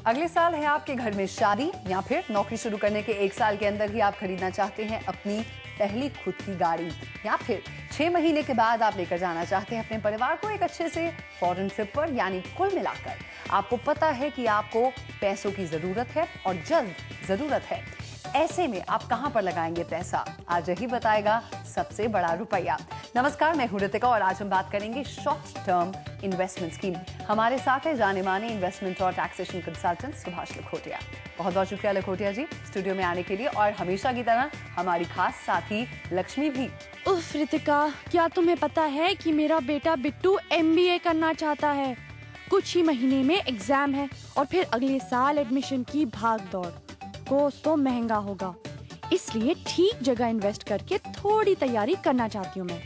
अगले साल है आपके घर में शादी या फिर नौकरी शुरू करने के 1 साल के अंदर ही आप खरीदना चाहते हैं अपनी पहली खुद की गाड़ी, या फिर 6 महीने के बाद आप लेकर जाना चाहते हैं अपने परिवार को एक अच्छे से फॉरेन ट्रिप पर। यानी कुल मिलाकर आपको पता है कि आपको पैसों की जरूरत है और जल्द जरूरत है। ऐसे में आप कहां पर लगाएंगे पैसा, आज यही बताएगा सबसे बड़ा रुपया। नमस्कार, मैं हूं रितिका और आज हम बात करेंगे शॉर्ट टर्म इन्वेस्टमेंट स्कीम। हमारे साथ है जाने माने इन्वेस्टमेंट और टैक्सेशन कंसल्टेंट सुभाष लखोटिया। बहुत बहुत शुक्रिया लखोटिया जी स्टूडियो में आने के लिए। और हमेशा की तरह हमारी खास साथी लक्ष्मी भी। उफ रितिका, क्या तुम्हें पता है कि मेरा बेटा बिट्टू MBA करना चाहता है। कुछ ही महीने में एग्जाम है और फिर अगले साल एडमिशन की भाग दौड़। कोर्स तो महंगा होगा, इसलिए ठीक जगह इन्वेस्ट करके थोड़ी तैयारी करना चाहती हूँ मैं,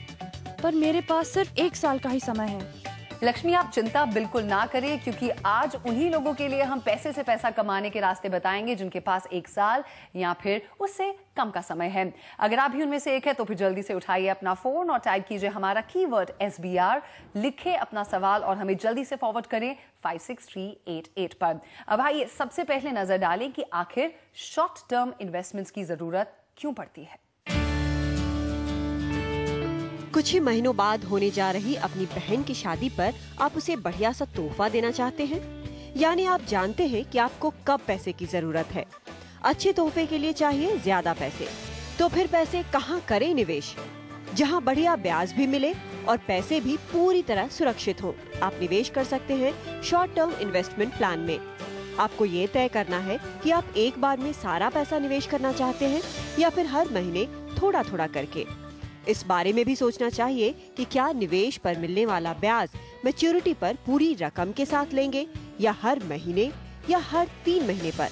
पर मेरे पास सिर्फ 1 साल का ही समय है। लक्ष्मी, आप चिंता बिल्कुल ना करें, क्योंकि आज उन्हीं लोगों के लिए हम पैसे से पैसा कमाने के रास्ते बताएंगे जिनके पास 1 साल या फिर उससे कम का समय है। अगर आप भी उनमें से एक है तो फिर जल्दी से उठाइए अपना फोन और टाइप कीजिए हमारा कीवर्ड SBR, लिखे अपना सवाल और हमें जल्दी से फॉरवर्ड करें 56388 पर। अब आइए सबसे पहले नजर डालें कि आखिर शॉर्ट टर्म इन्वेस्टमेंट्स की जरूरत क्यों पड़ती है। कुछ ही महीनों बाद होने जा रही अपनी बहन की शादी पर आप उसे बढ़िया सा तोहफा देना चाहते हैं, यानी आप जानते हैं कि आपको कब पैसे की जरूरत है। अच्छे तोहफे के लिए चाहिए ज्यादा पैसे, तो फिर पैसे कहाँ करें निवेश जहाँ बढ़िया ब्याज भी मिले और पैसे भी पूरी तरह सुरक्षित हो। आप निवेश कर सकते हैं शॉर्ट टर्म इन्वेस्टमेंट प्लान में। आपको ये तय करना है कि आप एक बार में सारा पैसा निवेश करना चाहते हैं या फिर हर महीने थोड़ा थोड़ा करके। इस बारे में भी सोचना चाहिए कि क्या निवेश पर मिलने वाला ब्याज मैच्योरिटी पर पूरी रकम के साथ लेंगे या हर महीने या हर 3 महीने पर।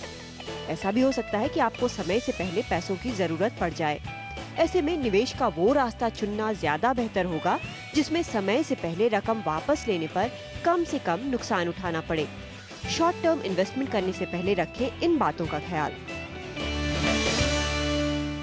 ऐसा भी हो सकता है कि आपको समय से पहले पैसों की जरूरत पड़ जाए। ऐसे में निवेश का वो रास्ता चुनना ज्यादा बेहतर होगा जिसमें समय से पहले रकम वापस लेने पर कम से कम नुकसान उठाना पड़े। शॉर्ट टर्म इन्वेस्टमेंट करने से पहले रखें इन बातों का ख्याल।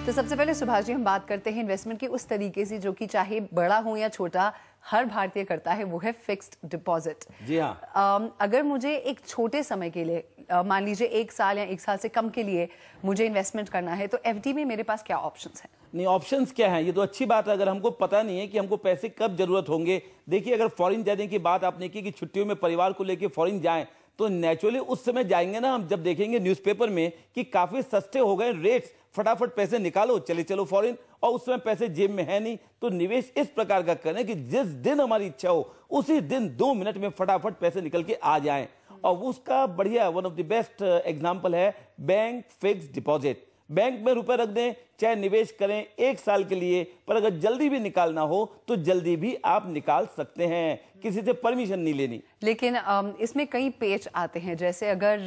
तो सबसे पहले सुभाष जी, हम बात करते हैं इन्वेस्टमेंट की उस तरीके से जो कि चाहे बड़ा हो या छोटा हर भारतीय करता है, वो है फिक्स्ड डिपॉजिट। जी हाँ। अगर मुझे एक छोटे समय के लिए, मान लीजिए 1 साल या 1 साल से कम के लिए मुझे इन्वेस्टमेंट करना है, तो FD में मेरे पास क्या ऑप्शंस हैं? नहीं, ऑप्शंस क्या हैं? ये तो अच्छी बात है। अगर हमको पता नहीं है कि हमको पैसे कब जरूरत होंगे। देखिए, अगर फॉरेन जाने की बात आपने की कि छुट्टियों में परिवार को लेकर फॉरेन जाएं, तो नेचुरली उस समय जाएंगे ना हम, जब देखेंगे न्यूज़पेपर में कि काफी सस्ते हो गए रेट्स, फटाफट पैसे निकालो, चले चलो फॉरेन, और उस समय पैसे जेब में है नहीं। तो निवेश इस प्रकार का करें कि जिस दिन हमारी इच्छा हो उसी दिन 2 मिनट में फटाफट पैसे निकल के आ जाएं। और उसका बढ़िया one of the best example है बैंक फिक्स्ड डिपॉजिट। बैंक में रुपए रख दें, चाहे निवेश करें 1 साल के लिए, पर अगर जल्दी भी निकालना हो तो जल्दी भी आप निकाल सकते हैं, किसी से परमिशन नहीं लेनी। लेकिन इसमें कई पेच आते हैं, जैसे अगर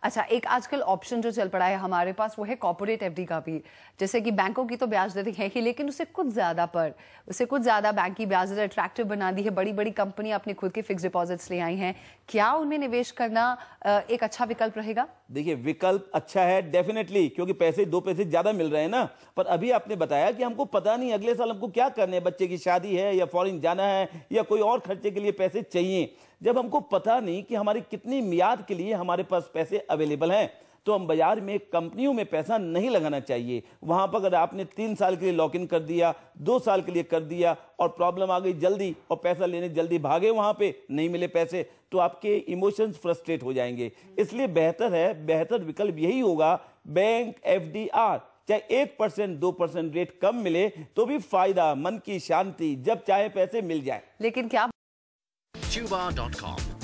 अच्छा, एक आजकल ऑप्शन जो चल पड़ा है हमारे पास वो है कॉर्पोरेट FD का भी। जैसे कि बैंकों की तो ब्याज दर है ही, लेकिन उससे कुछ ज्यादा बैंक की ब्याज दर अट्रैक्टिव बना दी है। बड़ी बड़ी कंपनी अपने खुद के फिक्स डिपॉजिट्स ले आई हैं। क्या उनमें निवेश करना एक अच्छा विकल्प रहेगा? देखिए, विकल्प अच्छा है डेफिनेटली, क्योंकि पैसे 2 पैसे ज्यादा मिल रहे हैं ना। पर अभी आपने बताया कि हमको पता नहीं अगले साल हमको क्या करने है, बच्चे की शादी है या फॉरेन जाना है या कोई और खर्चे के लिए पैसे चाहिए। जब हमको पता नहीं कि हमारी कितनी मियाद के लिए हमारे पास पैसे अवेलेबल हैं, तो हम बाजार में कंपनियों में पैसा नहीं लगाना चाहिए। वहां पर अगर आपने 3 साल के लिए लॉक इन कर दिया, 2 साल के लिए कर दिया और प्रॉब्लम आ गई जल्दी और पैसा लेने जल्दी भागे, वहां पे नहीं मिले पैसे, तो आपके इमोशंस फ्रस्ट्रेट हो जाएंगे। इसलिए बेहतर विकल्प यही होगा बैंक FDR। चाहे 1% 2% रेट कम मिले तो भी फायदा, मन की शांति, जब चाहे पैसे मिल जाए। लेकिन क्या Tuba.com